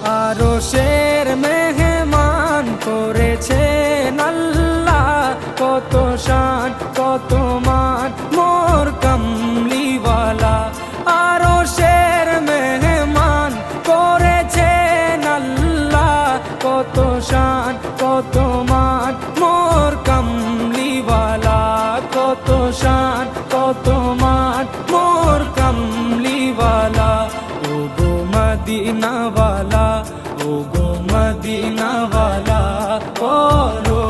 আরশের মেহমান করেছেন আল্লাহ, কত শান কত মান মোর কামলিওয়ালা। আরশের মেহমান করেছেন আল্লাহ, কত শান কত মান মোর কামলিওয়ালা, কত শান কত মান মোর কামলিওয়ালা। ও গো মদিনাওয়ালা, ও গো মদিনাওয়ালা, করো